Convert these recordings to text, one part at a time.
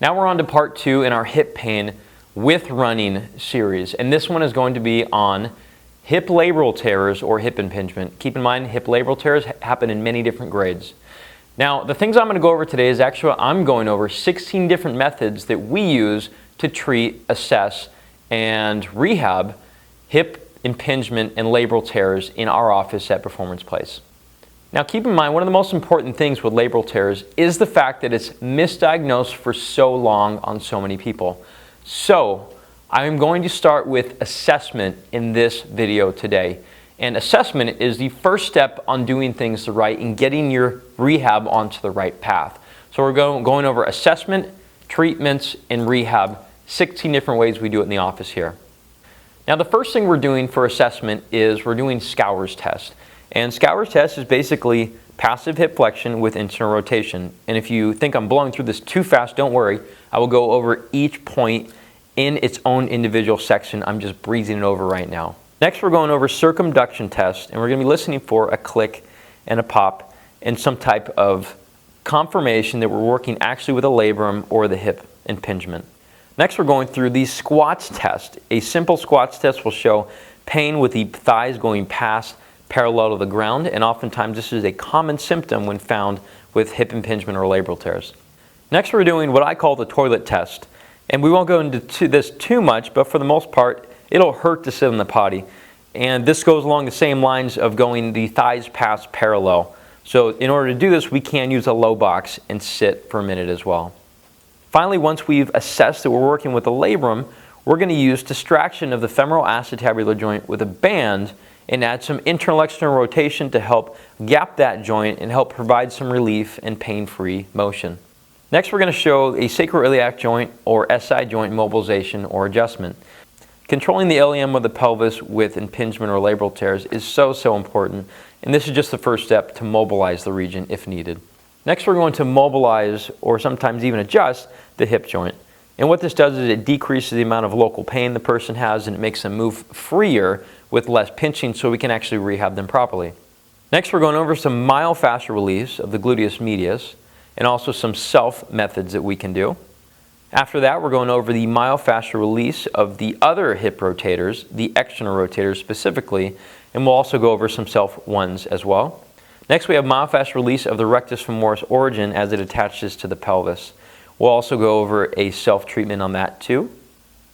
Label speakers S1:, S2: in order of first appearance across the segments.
S1: Now we're on to part 2 in our hip pain with running series, and this one is going to be on hip labral tears or hip impingement. Keep in mind, hip labral tears happen in many different grades. Now, the things I'm going to go over today is actually I'm going over 16 different methods that we use to treat, assess, and rehab hip impingement and labral tears in our office at Performance Place. Now keep in mind, one of the most important things with labral tears is the fact that it's misdiagnosed for so long on so many people. So I'm going to start with assessment in this video today. And assessment is the first step on doing things the right and getting your rehab onto the right path. So we're going over assessment, treatments, and rehab, 16 different ways we do it in the office here. Now the first thing we're doing for assessment is we're doing SCOUR'S test. And SCOUR'S test is basically passive hip flexion with internal rotation. And if you think I'm blowing through this too fast, don't worry. I will go over each point in its own individual section. I'm just breezing it over right now. Next, we're going over circumduction test, and we're going to be listening for a click and a pop and some type of confirmation that we're working actually with a labrum or the hip impingement. Next, we're going through the squats test. A simple squats test will show pain with the thighs going past parallel to the ground, and oftentimes this is a common symptom when found with hip impingement or labral tears. Next, we're doing what I call the toilet test, and we won't go into this too much, but for the most part it'll hurt to sit on the potty, and this goes along the same lines of going the thighs past parallel. So in order to do this, we can use a low box and sit for a minute as well. Finally, once we've assessed that we're working with a labrum, we're going to use distraction of the femoral acetabular joint with a band and add some internal external rotation to help gap that joint and help provide some relief and pain-free motion. Next, we're going to show a sacroiliac joint or SI joint mobilization or adjustment. Controlling the ilium of the pelvis with impingement or labral tears is so important, and this is just the first step to mobilize the region if needed. Next, we're going to mobilize or sometimes even adjust the hip joint. And what this does is it decreases the amount of local pain the person has and it makes them move freer with less pinching so we can actually rehab them properly. Next, we're going over some myofascial release of the gluteus-medius and also some self methods that we can do. After that, we're going over the myofascial release of the other hip rotators, the external rotators specifically, and we'll also go over some self ones as well. Next, we have myofascial release of the rectus femoris origin as it attaches to the pelvis. We'll also go over a self-treatment on that too.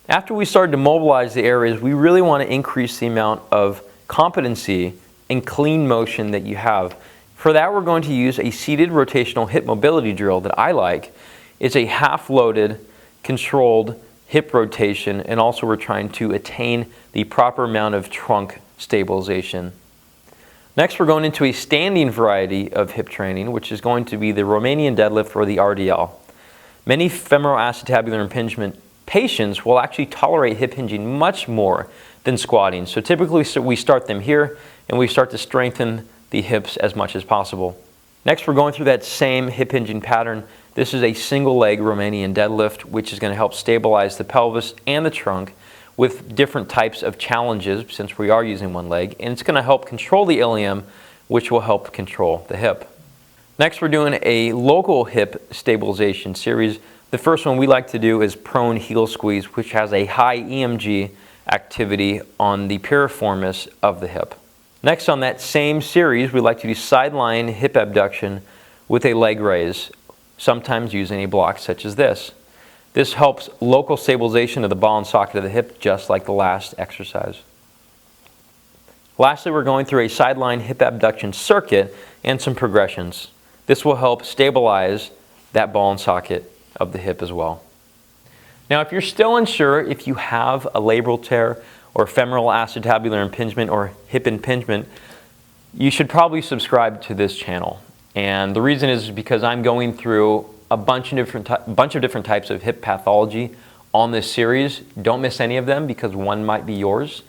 S1: After we started to mobilize the areas, we really want to increase the amount of competency and clean motion that you have. For that, we're going to use a seated rotational hip mobility drill that I like. It's a half-loaded, controlled hip rotation, and also we're trying to attain the proper amount of trunk stabilization. Next, we're going into a standing variety of hip training, which is going to be the Romanian deadlift or the RDL. Many femoral acetabular impingement patients will actually tolerate hip hinging much more than squatting. So typically we start them here and we start to strengthen the hips as much as possible. Next, we're going through that same hip hinging pattern. This is a single leg Romanian deadlift, which is going to help stabilize the pelvis and the trunk with different types of challenges since we are using one leg, and it's going to help control the ilium, which will help control the hip. Next, we're doing a local hip stabilization series. The first one we like to do is prone heel squeeze, which has a high EMG activity on the piriformis of the hip. Next, on that same series, we like to do sideline hip abduction with a leg raise, sometimes using a block such as this. This helps local stabilization of the ball and socket of the hip, just like the last exercise. Lastly, we're going through a sideline hip abduction circuit and some progressions. This will help stabilize that ball and socket of the hip as well. Now, if you're still unsure if you have a labral tear or femoral acetabular impingement or hip impingement, you should probably subscribe to this channel. And the reason is because I'm going through a bunch of different types of hip pathology on this series. Don't miss any of them because one might be yours.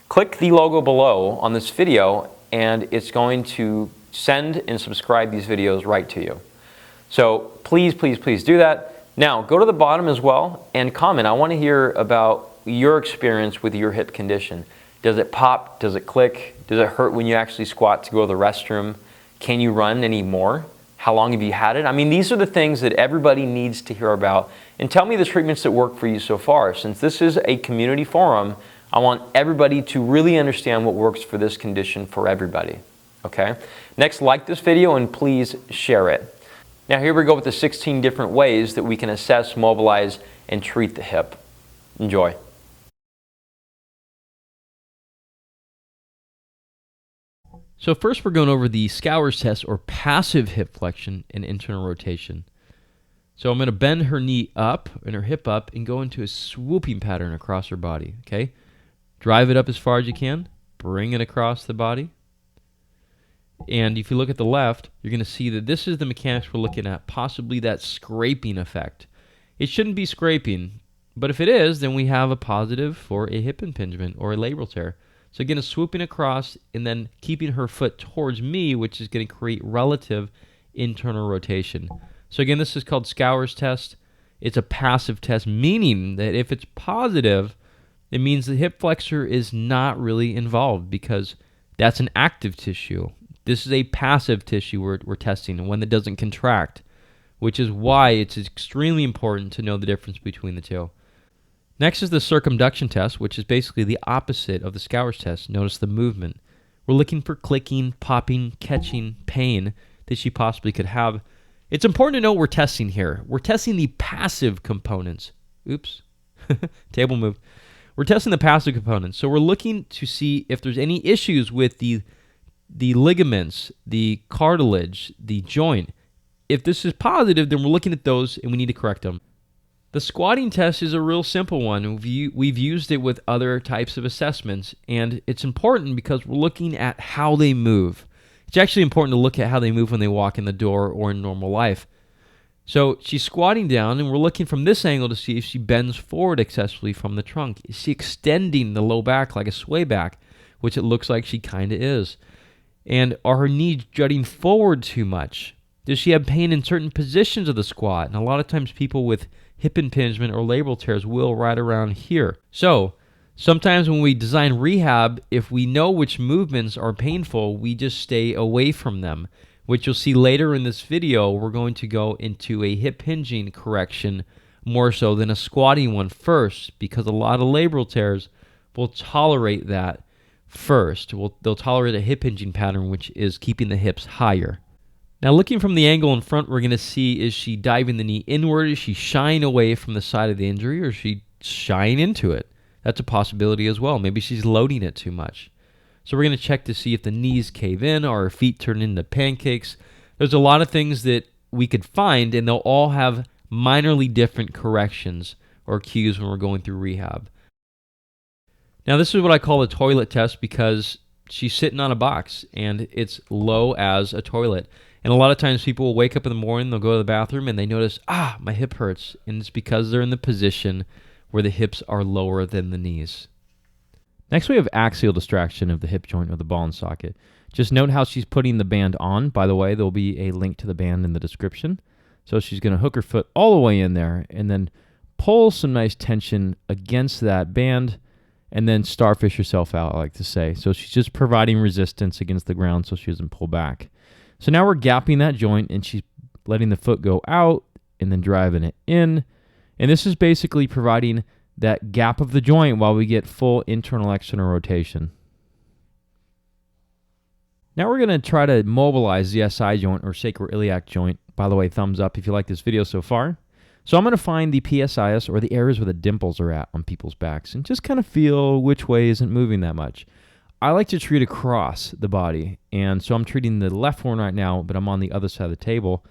S1: Click the logo below on this video and it's going to send and subscribe these videos right to you. So please do that. Now go to the bottom as well and comment. I want to hear about your experience with your hip condition. Does it pop? Does it click? Does it hurt when you actually squat to go to the restroom? Can you run anymore? How long have you had it? I mean, these are the things that everybody needs to hear about. And tell me the treatments that work for you so far. Since this is a community forum, I want everybody to really understand what works for this condition for everybody. Okay? Next, like this video and please share it. Now here we go with the 16 different ways that we can assess, mobilize, and treat the hip. Enjoy.
S2: So first we're going over the SCOUR'S test, or passive hip flexion and internal rotation. So I'm going to bend her knee up and her hip up and go into a swooping pattern across her body. Okay? Drive it up as far as you can. Bring it across the body. And if you look at the left, you're going to see that this is the mechanics we're looking at, possibly that scraping effect. It shouldn't be scraping, but if it is, then we have a positive for a hip impingement or a labral tear. So again, swooping across and then keeping her foot towards me, which is going to create relative internal rotation. So again, this is called SCOUR'S test. It's a passive test, meaning that if it's positive, it means the hip flexor is not really involved because that's an active tissue. This is a passive tissue we're testing, one that doesn't contract, which is why it's extremely important to know the difference between the two. Next is the circumduction test, which is basically the opposite of the SCOUR'S test. Notice the movement. We're looking for clicking, popping, catching, pain that she possibly could have. It's important to know what we're testing here. We're testing the passive components. Oops, table moved. We're testing the passive components. So we're looking to see if there's any issues with the ligaments, the cartilage, the joint. If this is positive, then we're looking at those and we need to correct them. The squatting test is a real simple one. We've used it with other types of assessments, and it's important because we're looking at how they move. It's actually important to look at how they move when they walk in the door or in normal life. So she's squatting down, and we're looking from this angle to see if she bends forward excessively from the trunk. Is she extending the low back like a sway back, which it looks like she kind of is? And are her knees jutting forward too much? Does she have pain in certain positions of the squat? And a lot of times people with hip impingement or labral tears will right around here. So sometimes when we design rehab, if we know which movements are painful, we just stay away from them, which you'll see later in this video. We're going to go into a hip hinging correction more so than a squatting one first, because a lot of labral tears will tolerate that first. They'll tolerate a hip hinging pattern, which is keeping the hips higher. Now looking from the angle in front, we're going to see, is she diving the knee inward? Is she shying away from the side of the injury, or is she shying into it? That's a possibility as well. Maybe she's loading it too much. So we're going to check to see if the knees cave in or her feet turn into pancakes. There's a lot of things that we could find, and they'll all have minorly different corrections or cues when we're going through rehab. Now this is what I call a toilet test, because she's sitting on a box and it's low as a toilet. And a lot of times people will wake up in the morning, they'll go to the bathroom, and they notice, my hip hurts. And it's because they're in the position where the hips are lower than the knees. Next, we have axial distraction of the hip joint or the ball and socket. Just note how she's putting the band on. By the way, there'll be a link to the band in the description. So she's going to hook her foot all the way in there and then pull some nice tension against that band and then starfish herself out, I like to say. So she's just providing resistance against the ground so she doesn't pull back. So now we're gapping that joint, and she's letting the foot go out and then driving it in. And this is basically providing that gap of the joint while we get full internal-external rotation. Now we're going to try to mobilize the SI joint or sacroiliac joint. By the way, thumbs up if you like this video so far. So I'm going to find the PSIS, or the areas where the dimples are at on people's backs, and just kind of feel which way isn't moving that much. I like to treat across the body, and so I'm treating the left one right now, but I'm on the other side of the table.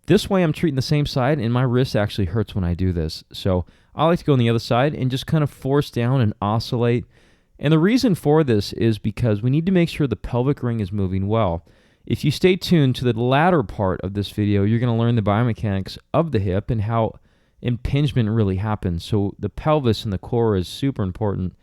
S2: This way I'm treating the same side, and my wrist actually hurts when I do this. So I like to go on the other side and just kind of force down and oscillate. And the reason for this is because we need to make sure the pelvic ring is moving well. If you stay tuned to the latter part of this video, you're going to learn the biomechanics of the hip and how impingement really happens. So the pelvis and the core is super important.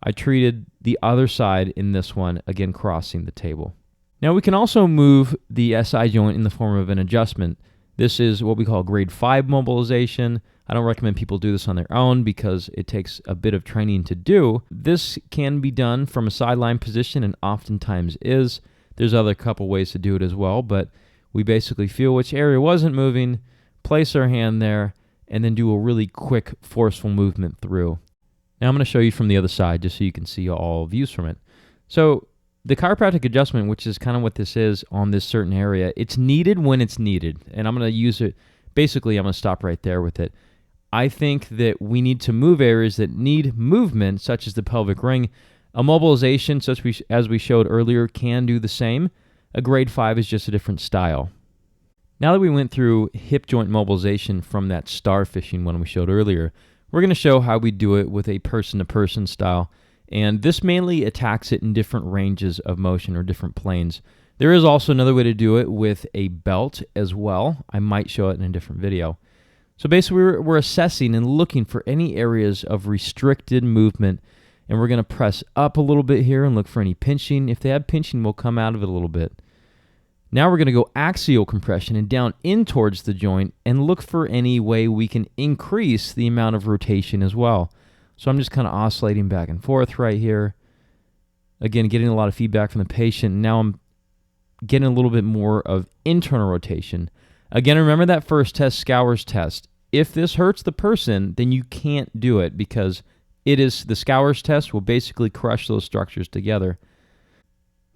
S2: I treated the other side in this one, again crossing the table. Now we can also move the SI joint in the form of an adjustment. This is what we call grade 5 mobilization. I don't recommend people do this on their own because it takes a bit of training to do. This can be done from a sideline position and oftentimes is. There's other couple ways to do it as well, but We basically feel which area wasn't moving, place our hand there, and then do a really quick, forceful movement through. Now I'm going to show you from the other side just so you can see all views from it. So the chiropractic adjustment, which is kind of what this is on this certain area, it's needed when it's needed. And I'm going to use it, basically I'm going to stop right there with it. I think that we need to move areas that need movement, such as the pelvic ring. A mobilization, such as we showed earlier, can do the same. A grade 5 is just a different style. Now that we went through hip joint mobilization from that star fishing one we showed earlier, we're going to show how we do it with a person-to-person style. And this mainly attacks it in different ranges of motion or different planes. There is also another way to do it with a belt as well. I might show it in a different video. So basically we're assessing and looking for any areas of restricted movement, and we're going to press up a little bit here and look for any pinching. If they have pinching, we'll come out of it a little bit. Now we're going to go axial compression and down in towards the joint and look for any way we can increase the amount of rotation as well. So I'm just kind of oscillating back and forth right here. Again, getting a lot of feedback from the patient. Now I'm getting a little bit more of internal rotation. Again, remember that first test, SCOUR'S test. If this hurts the person, then you can't do it because it is the SCOUR'S test will basically crush those structures together.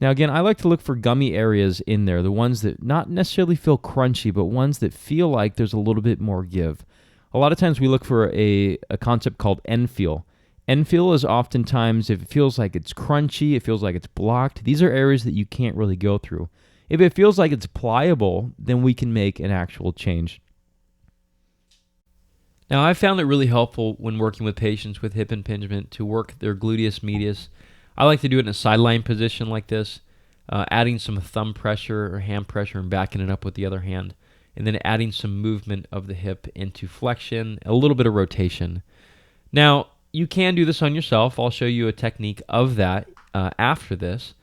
S2: Now again, I like to look for gummy areas in there, the ones that not necessarily feel crunchy, but ones that feel like there's a little bit more give. A lot of times we look for a concept called end-feel. End-feel is oftentimes, if it feels like it's crunchy, it feels like it's blocked, these are areas that you can't really go through. If it feels like it's pliable, then we can make an actual change. Now, I've found it really helpful when working with patients with hip impingement to work their gluteus medius. I like to do it in a sideline position like this, adding some thumb pressure or hand pressure and backing it up with the other hand, and then adding some movement of the hip into flexion, a little bit of rotation. Now, you can do this on yourself. I'll show you a technique of that after this.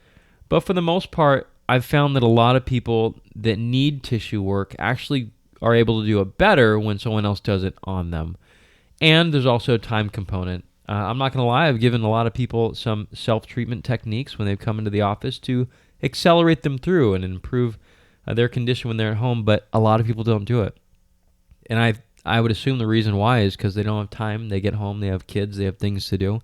S2: But for the most part, I've found that a lot of people that need tissue work actually are able to do it better when someone else does it on them. And there's also a time component. I'm not going to lie, I've given a lot of people some self-treatment techniques when they've come into the office to accelerate them through and improve their condition when they're at home, but a lot of people don't do it. And I would assume the reason why is because they don't have time, they get home, they have kids, they have things to do.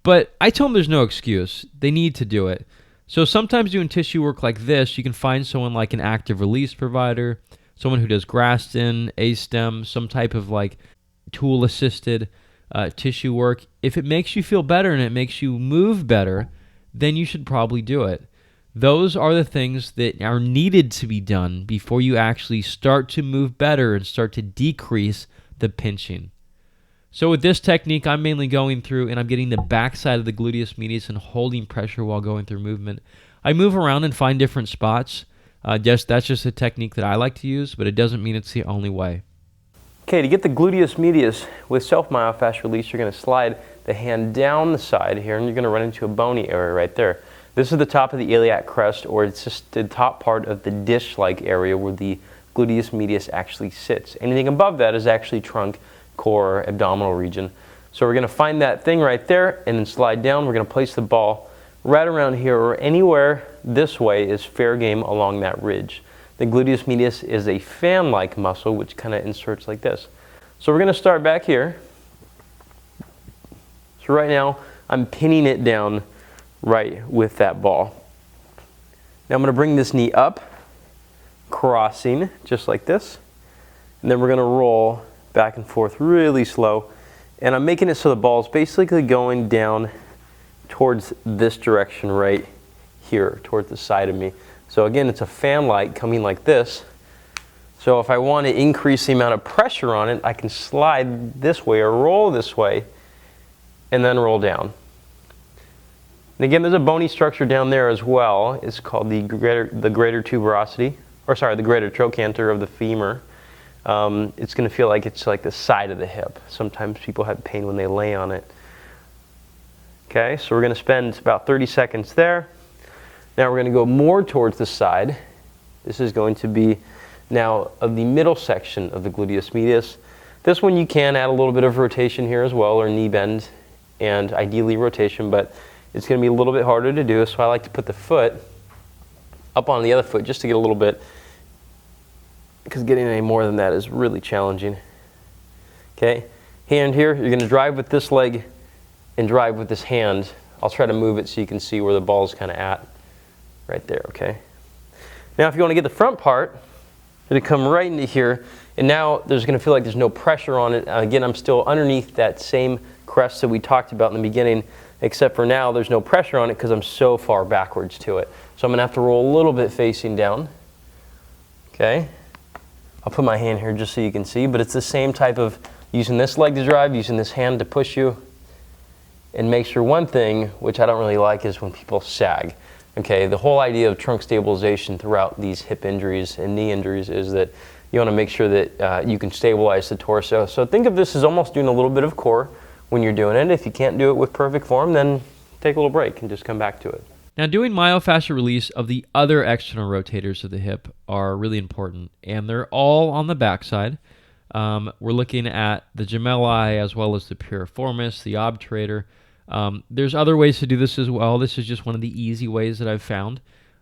S2: But I tell them there's no excuse. They need to do it. So sometimes doing tissue work like this, you can find someone like an active release provider, someone who does Graston, A-stem, some type of like tool-assisted tissue work. If it makes you feel better and it makes you move better, then you should probably do it. Those are the things that are needed to be done before you actually start to move better and start to decrease the pinching. So with this technique, I'm mainly going through and I'm getting the backside of the gluteus medius and holding pressure while going through movement. I move around and find different spots. That's just a technique that I like to use, but it doesn't mean it's the only way.
S1: Okay, to get the gluteus medius with self-myofascial release, you're going to slide the hand down the side here and you're going to run into a bony area right there. This is the top of the iliac crest, or it's just the top part of the dish-like area where the gluteus medius actually sits. Anything above that is actually trunk, core, abdominal region. So we're going to find that thing right there and then slide down. We're going to place the ball right around here or anywhere this way is fair game along that ridge. The gluteus medius is a fan-like muscle which kind of inserts like this. So we're going to start back here. So right now I'm pinning it down right with that ball. Now I'm going to bring this knee up, crossing just like this, and then we're going to roll back and forth really slow, and I'm making it so the ball is basically going down towards this direction right here, towards the side of me. So again, it's a fan light coming like this. So if I want to increase the amount of pressure on it, I can slide this way or roll this way and then roll down. And again, there's a bony structure down there as well. It's called the greater tuberosity, or sorry, the greater trochanter of the femur. It's going to feel like it's like the side of the hip. Sometimes people have pain when they lay on it. Okay, so we're going to spend about 30 seconds there. Now we're going to go more towards the side. This is going to be now of the middle section of the gluteus medius. This one you can add a little bit of rotation here as well, or knee bend, and ideally rotation, but it's going to be a little bit harder to do, so I like to put the foot up on the other foot just to get a little bit
S3: because getting any more than that is really challenging. Okay, hand here, you're going to drive with this leg and drive with this hand. I'll try to move it so you can see where the ball's kind of at, right there, okay? Now if you want to get the front part, it'll come right into here, and now there's going to feel like there's no pressure on it. Again, I'm still underneath that same crest that we talked about in the beginning, except for now there's no pressure on it because I'm so far backwards to it. So I'm going to have to roll a little bit facing down. Okay, I'll put my hand here just so you can see, but it's the same type of using this leg to drive, using this hand to push you. And make sure one thing, which I don't really like, is when people sag. Okay, the whole idea of trunk stabilization throughout these hip injuries and knee injuries is that you want to make sure that you can stabilize the torso. So think of this as almost doing a little bit of core when you're doing it. If you can't do it with perfect form, then take a little break and just come back to it.
S2: Now, doing myofascial release of the other external rotators of the hip are really important, and they're all on the backside. We're looking at the gemelli as well as the piriformis, the obturator. There's other ways to do this as well. This is just one of the easy ways that I've found.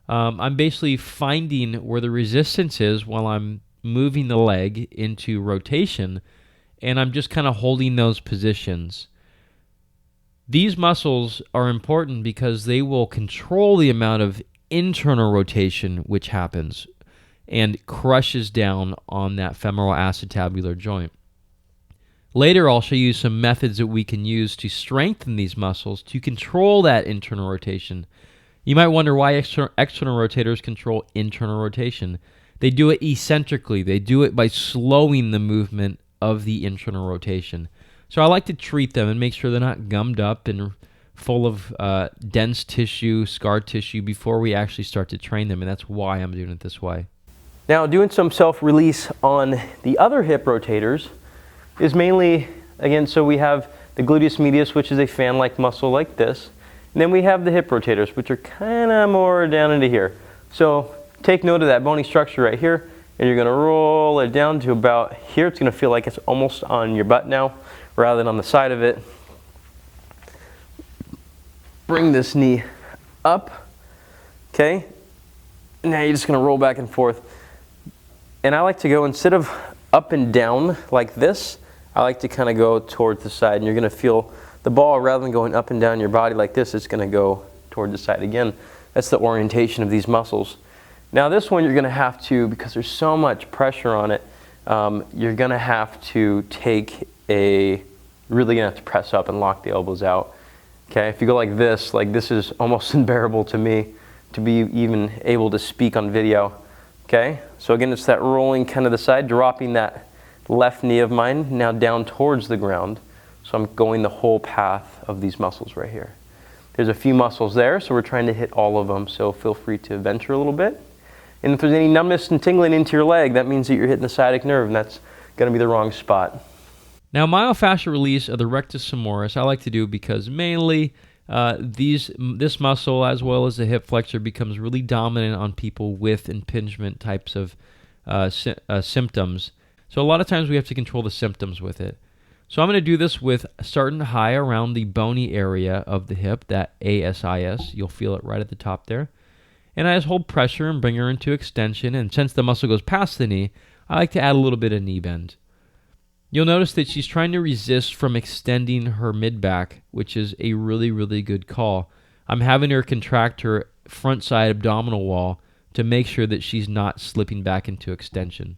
S2: I'm basically finding where the resistance is while I'm moving the leg into rotation, and I'm just kind of holding those positions. These muscles are important because they will control the amount of internal rotation which happens and crushes down on that femoral acetabular joint. Later, I'll show you some methods that we can use to strengthen these muscles to control that internal rotation. You might wonder why external rotators control internal rotation. They do it eccentrically. They do it by slowing the movement of the internal rotation. So I like to treat them and make sure they're not gummed up and full of dense tissue, scar tissue before we actually start to train them, and that's why I'm doing it this way.
S3: Now, doing some self-release on the other hip rotators is mainly, again, so we have the gluteus-medius, which is a fan-like muscle like this, and then we have the hip rotators, which are kind of more down into here. So take note of that bony structure right here, and you're going to roll it down to about here. It's going to feel like it's almost on your butt now, rather than on the side of it. Bring this knee up, okay? Now you're just going to roll back and forth. And I like to go, instead of up and down like this, I like to kind of go towards the side, and you're going to feel the ball, rather than going up and down your body like this, it's going to go toward the side. Again, that's the orientation of these muscles. Now this one you're going to have to, because there's so much pressure on it, you're going to have to take really going to have to press up and lock the elbows out. Okay, if you go like this is almost unbearable to me to be even able to speak on video. Okay, so again, it's that rolling kind of the side, dropping that left knee of mine now down towards the ground. So I'm going the whole path of these muscles right here. There's a few muscles there, so we're trying to hit all of them, so feel free to venture a little bit. And if there's any numbness and tingling into your leg, that means that you're hitting the sciatic nerve, and that's going to be the wrong spot.
S2: Now, myofascial release of the rectus femoris I like to do because mainly this muscle, as well as the hip flexor, becomes really dominant on people with impingement types of symptoms. So a lot of times we have to control the symptoms with it. So I'm going to do this with starting high around the bony area of the hip, that ASIS. You'll feel it right at the top there. And I just hold pressure and bring her into extension. And since the muscle goes past the knee, I like to add a little bit of knee bend. You'll notice that she's trying to resist from extending her mid-back, which is a really, really good call. I'm having her contract her front side abdominal wall to make sure that she's not slipping back into extension.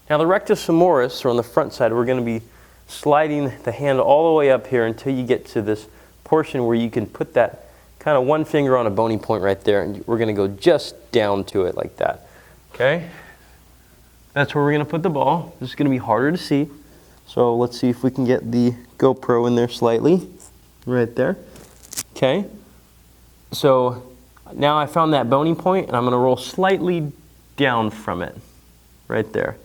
S3: Now the rectus femoris, or on the front side, we're going to be sliding the hand all the way up here until you get to this portion where you can put that kind of one finger on a bony point right there, and we're going to go just down to it like that. Okay? That's where we're going to put the ball. This is going to be harder to see, so let's see if we can get the GoPro in there slightly. Right there. Okay? So now I found that bony point, and I'm going to roll slightly down from it. Right there.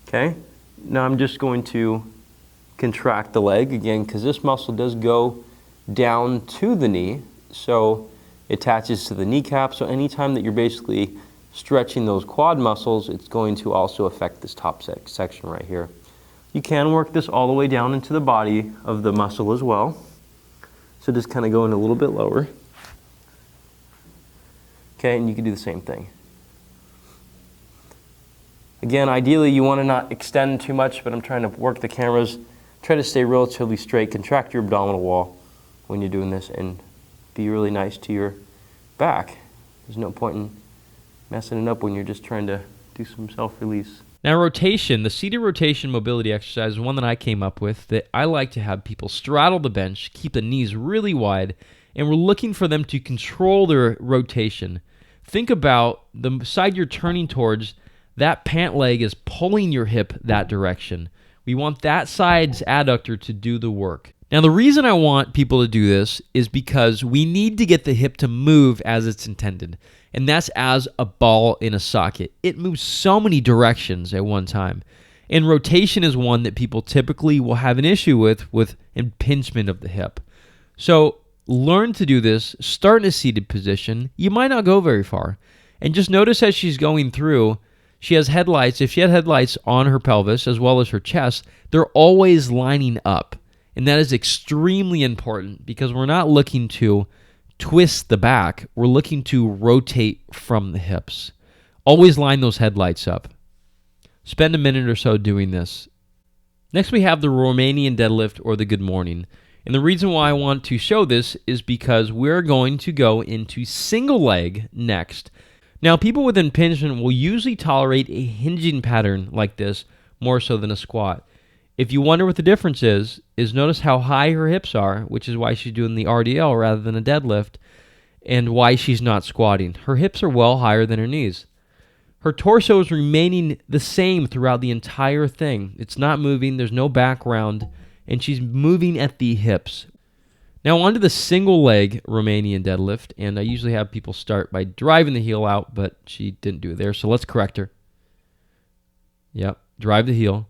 S3: Okay? Now I'm just going to contract the leg again, because this muscle does go down to the knee, so it attaches to the kneecap. So anytime that you're basically stretching those quad muscles, it's going to also affect this top section right here. You can work this all the way down into the body of the muscle as well. So just kind of going a little bit lower. Okay, and you can do the same thing. Again, ideally you want to not extend too much, but I'm trying to work the cameras. Try to stay relatively straight, contract your abdominal wall when you're doing this, and be really nice to your back. There's no point in messing it up when you're just trying to do some self-release.
S2: Now rotation, the seated rotation mobility exercise is one that I came up with that I like to have people straddle the bench, keep the knees really wide, and we're looking for them to control their rotation. Think about the side you're turning towards, that pant leg is pulling your hip that direction. We want that side's adductor to do the work. Now the reason I want people to do this is because we need to get the hip to move as it's intended. And that's as a ball in a socket. It moves so many directions at one time. And rotation is one that people typically will have an issue with impingement of the hip. So learn to do this, start in a seated position. You might not go very far. And just notice as she's going through, she has headlights. If she had headlights on her pelvis as well as her chest, they're always lining up. And that is extremely important because we're not looking to twist the back. We're looking to rotate from the hips. Always line those headlights up. Spend a minute or so doing this. Next we have the Romanian deadlift or the good morning. And the reason why I want to show this is because we're going to go into single leg next. Now people with impingement will usually tolerate a hinging pattern like this more so than a squat. If you wonder what the difference is notice how high her hips are, which is why she's doing the RDL rather than a deadlift, and why she's not squatting. Her hips are well higher than her knees. Her torso is remaining the same throughout the entire thing. It's not moving, there's no background, and she's moving at the hips. Now onto the single leg Romanian deadlift, and I usually have people start by driving the heel out, but she didn't do it there, so let's correct her. Yep, drive the heel.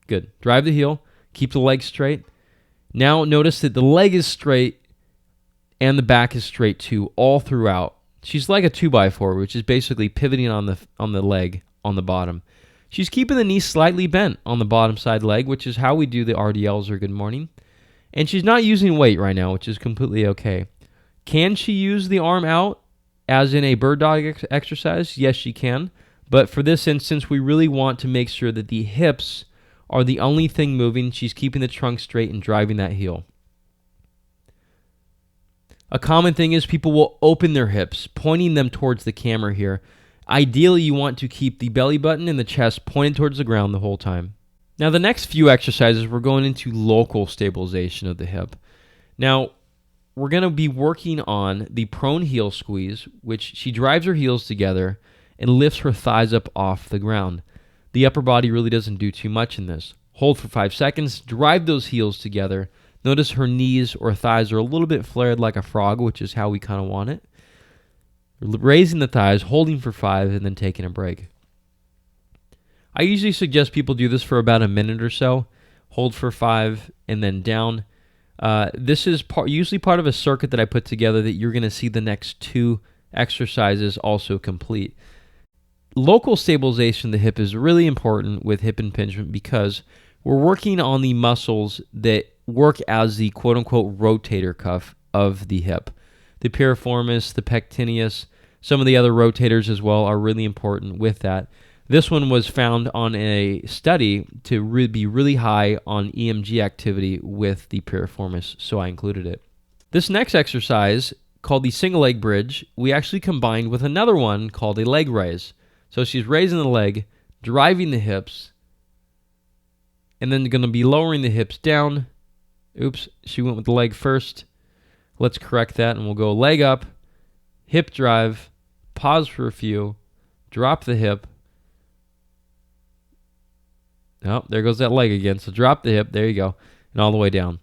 S2: Good. Drive the heel. Keep the leg straight. Now notice that the leg is straight and the back is straight too, all throughout. She's like a 2x4, which is basically pivoting on the leg on the bottom. She's keeping the knee slightly bent on the bottom side leg, which is how we do the RDLs or good morning. And she's not using weight right now, which is completely okay. Can she use the arm out as in a bird dog exercise? Yes, she can. But for this instance, we really want to make sure that the hips are the only thing moving. She's keeping the trunk straight and driving that heel. A common thing is people will open their hips, pointing them towards the camera here. Ideally, you want to keep the belly button and the chest pointed towards the ground the whole time. Now, the next few exercises, we're going into local stabilization of the hip. Now, we're going to be working on the prone heel squeeze, which she drives her heels together and lifts her thighs up off the ground. The upper body really doesn't do too much in this. Hold for 5 seconds, drive those heels together. Notice her knees or thighs are a little bit flared like a frog, which is how we kind of want it. Raising the thighs, holding for 5, and then taking a break. I usually suggest people do this for about a minute or so. Hold for 5, and then down. This is usually part of a circuit that I put together that you're going to see the next 2 exercises also complete. Local stabilization of the hip is really important with hip impingement because we're working on the muscles that work as the quote-unquote rotator cuff of the hip. The piriformis, the pectineus, some of the other rotators as well are really important with that. This one was found on a study to be really high on EMG activity with the piriformis, so I included it. This next exercise, called the single leg bridge, we actually combined with another one called a leg raise. So she's raising the leg, driving the hips, and then going to be lowering the hips down. Oops, she went with the leg first. Let's correct that, and we'll go leg up, hip drive, pause for a few, drop the hip. Oh, there goes that leg again. So drop the hip, there you go, and all the way down.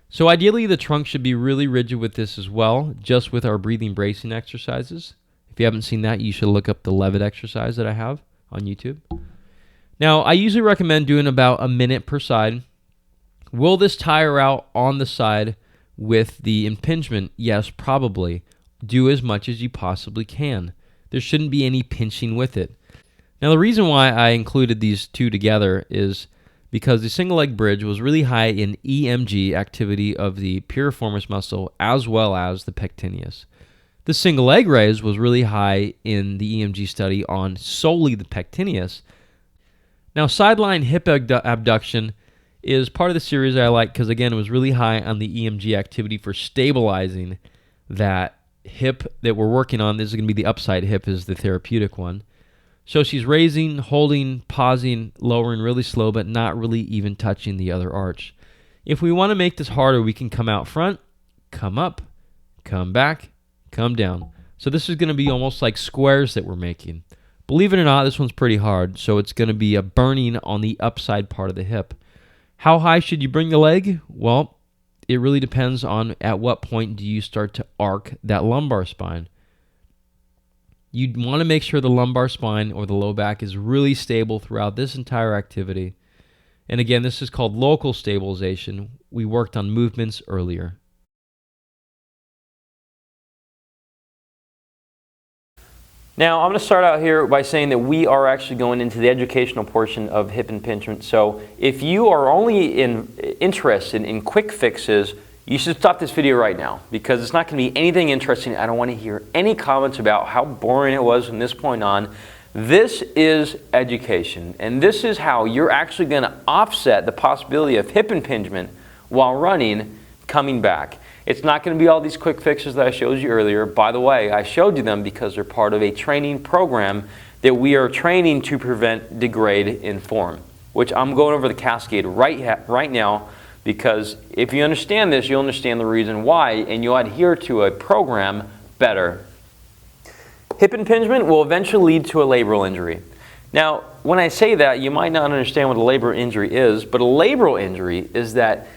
S2: So ideally, the trunk should be really rigid with this as well, just with our breathing bracing exercises. If you haven't seen that, you should look up the Levitt exercise that I have on YouTube. Now, I usually recommend doing about a minute per side. Will this tire out on the side with the impingement? Yes, probably. Do as much as you possibly can. There shouldn't be any pinching with it. Now, the reason why I included these two together is because the single leg bridge was really high in EMG activity of the piriformis muscle as well as the pectineus. The single leg raise was really high in the EMG study on solely the pectineus. Now, sideline hip abduction is part of the series I like because, again, it was really high on the EMG activity for stabilizing that hip that we're working on. This is going to be the upside hip is the therapeutic one. So she's raising, holding, pausing, lowering really slow, but not really even touching the other arch. If we want to make this harder, we can come out front, come up, come back, come down. So this is going to be almost like squares that we're making. Believe it or not, this one's pretty hard, so it's going to be a burning on the upside part of the hip. How high should you bring the leg? Well, it really depends on at what point do you start to arc that lumbar spine. You want to make sure the lumbar spine or the low back is really stable throughout this entire activity. And again, this is called local stabilization. We worked on movements earlier.
S1: Now, I'm going to start out here by saying that we are actually going into the educational portion of hip impingement. So if you are only interested in quick fixes, you should stop this video right now because it's not going to be anything interesting. I don't want to hear any comments about how boring it was from this point on. This is education, and this is how you're actually going to offset the possibility of hip impingement while running coming back. It's not going to be all these quick fixes that I showed you earlier. By the way, I showed you them because they're part of a training program that we are training to prevent degrade in form, which I'm going over the cascade right now because if you understand this, you'll understand the reason why, and you'll adhere to a program better. Hip impingement will eventually lead to a labral injury. Now, when I say that, you might not understand what a labral injury is, but a labral injury is that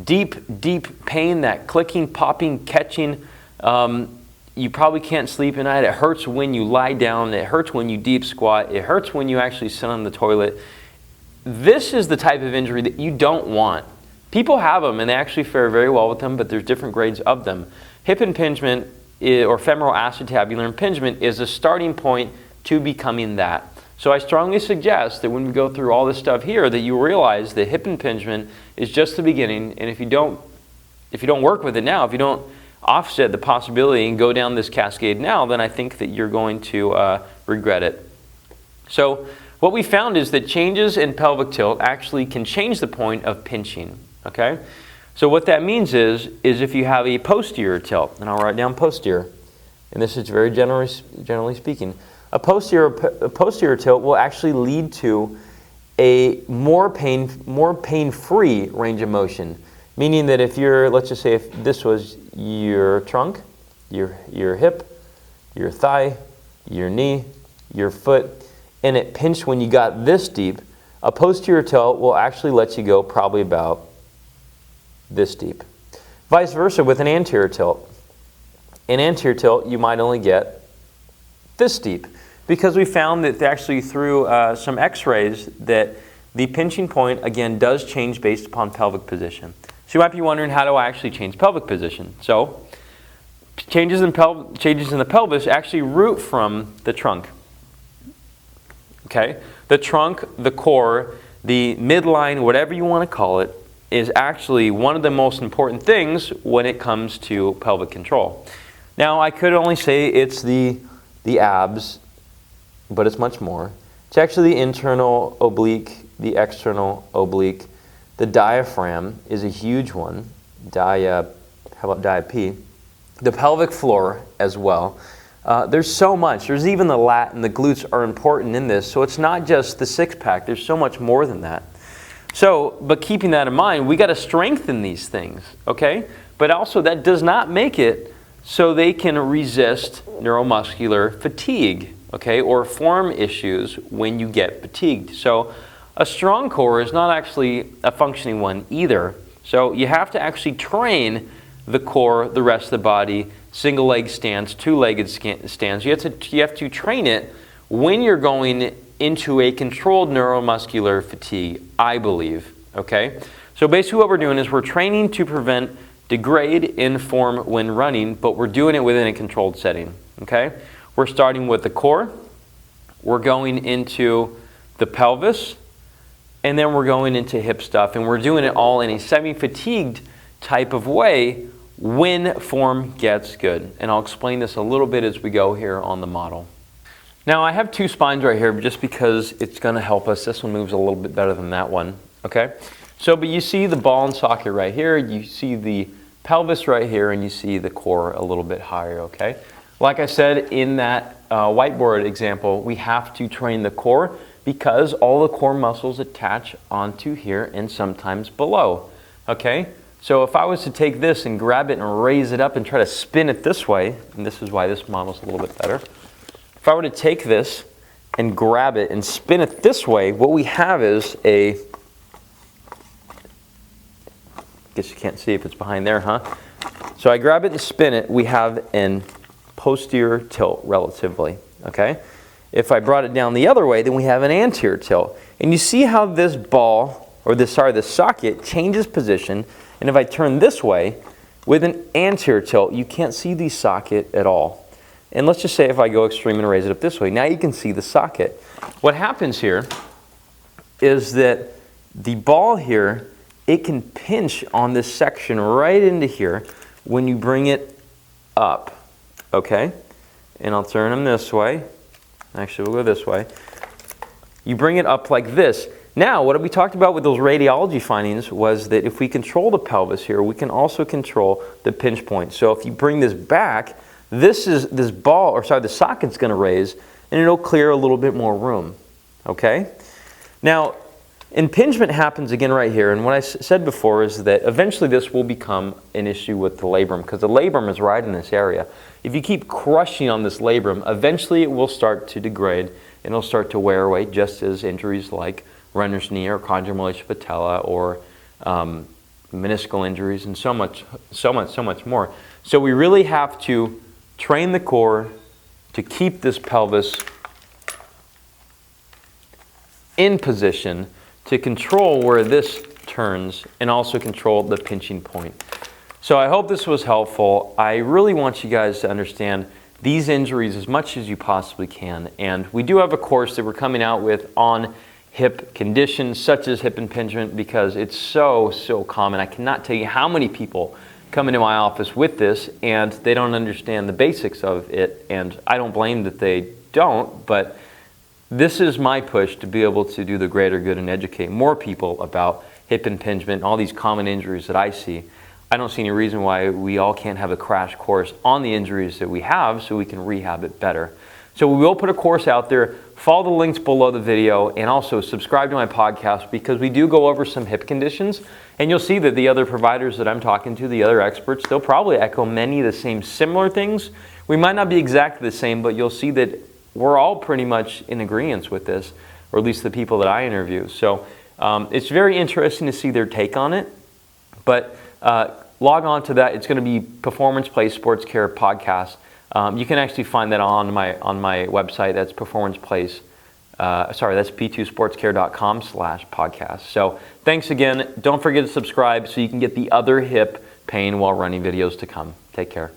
S1: deep, deep pain, that clicking, popping, catching. You probably can't sleep at night. It hurts when you lie down. It hurts when you deep squat. It hurts when you actually sit on the toilet. This is the type of injury that you don't want. People have them and they actually fare very well with them, but there's different grades of them. Hip impingement or femoral acetabular impingement is a starting point to becoming that. So I strongly suggest that when we go through all this stuff here that you realize that hip impingement is just the beginning, and if you don't work with it now, if you don't offset the possibility and go down this cascade now, then I think that you're going to regret it. So what we found is that changes in pelvic tilt actually can change the point of pinching, okay? So what that means is if you have a posterior tilt, and I'll write down posterior, and this is very generally speaking, a posterior tilt will actually lead to a more pain-free range of motion, meaning that if you're, let's just say if this was your trunk, your hip, your thigh, your knee, your foot, and it pinched when you got this deep, a posterior tilt will actually let you go probably about this deep. Vice versa with an anterior tilt. An anterior tilt you might only get this deep, because we found that actually through some x-rays that the pinching point again does change based upon pelvic position. So you might be wondering, how do I actually change pelvic position? So changes in the pelvis actually root from the trunk. Okay? The trunk, the core, the midline, whatever you want to call it, is actually one of the most important things when it comes to pelvic control. Now I could only say it's the abs, but it's much more. It's actually the internal oblique, the external oblique. The diaphragm is a huge one. How about diap? The pelvic floor as well. There's so much. There's even the lat and the glutes are important in this. So it's not just the six-pack. There's so much more than that. So, but keeping that in mind, we got to strengthen these things, okay? But also that does not make it so they can resist neuromuscular fatigue, okay, or form issues when you get fatigued. So a strong core is not actually a functioning one either. So you have to actually train the core, the rest of the body, single leg stance, two-legged stance. You have to train it when you're going into a controlled neuromuscular fatigue, I believe, okay? So basically what we're doing is we're training to prevent degrade in form when running, but we're doing it within a controlled setting, okay? We're starting with the core, we're going into the pelvis, and then we're going into hip stuff, and we're doing it all in a semi-fatigued type of way when form gets good. And I'll explain this a little bit as we go here on the model. Now I have two spines right here just because it's going to help us. This one moves a little bit better than that one, okay? So, but you see the ball and socket right here, you see the pelvis right here, and you see the core a little bit higher, okay? Like I said in that whiteboard example, we have to train the core because all the core muscles attach onto here and sometimes below, okay? So if I was to take this and grab it and raise it up and try to spin it this way, and this is why this model's a little bit better. If I were to take this and grab it and spin it this way, what we have is a, guess you can't see if it's behind there, huh? So I grab it and spin it, we have an posterior tilt relatively, okay? If I brought it down the other way, then we have an anterior tilt. And you see how this ball, or this socket changes position, and if I turn this way with an anterior tilt, you can't see the socket at all. And let's just say if I go extreme and raise it up this way, now you can see the socket. What happens here is that the ball here, it can pinch on this section right into here when you bring it up, okay? And I'll turn them this way. Actually, we'll go this way. You bring it up like this. Now, what we talked about with those radiology findings was that if we control the pelvis here, we can also control the pinch point. So if you bring this back, the socket's going to raise, and it'll clear a little bit more room, okay? Now, impingement happens again right here, and what I said before is that eventually this will become an issue with the labrum, because the labrum is right in this area. If you keep crushing on this labrum, eventually it will start to degrade, and it'll start to wear away, just as injuries like runner's knee or chondromalacia patella or meniscal injuries and so much more. So we really have to train the core to keep this pelvis in position to control where this turns and also control the pinching point. So I hope this was helpful. I really want you guys to understand these injuries as much as you possibly can. And we do have a course that we're coming out with on hip conditions such as hip impingement because it's so common. I cannot tell you how many people come into my office with this and they don't understand the basics of it, and I don't blame that they don't, but this is my push to be able to do the greater good and educate more people about hip impingement and all these common injuries that I see. I don't see any reason why we all can't have a crash course on the injuries that we have so we can rehab it better. So we will put a course out there. Follow the links below the video and also subscribe to my podcast because we do go over some hip conditions, and you'll see that the other providers that I'm talking to, the other experts, they'll probably echo many of the same similar things. We might not be exactly the same, but you'll see that we're all pretty much in agreement with this, or at least the people that I interview. So it's very interesting to see their take on it, but log on to that. It's going to be Performance Place Sports Care Podcast. You can actually find that on my website. That's that's p2sportscare.com/podcast. So thanks again. Don't forget to subscribe so you can get the other hip pain while running videos to come. Take care.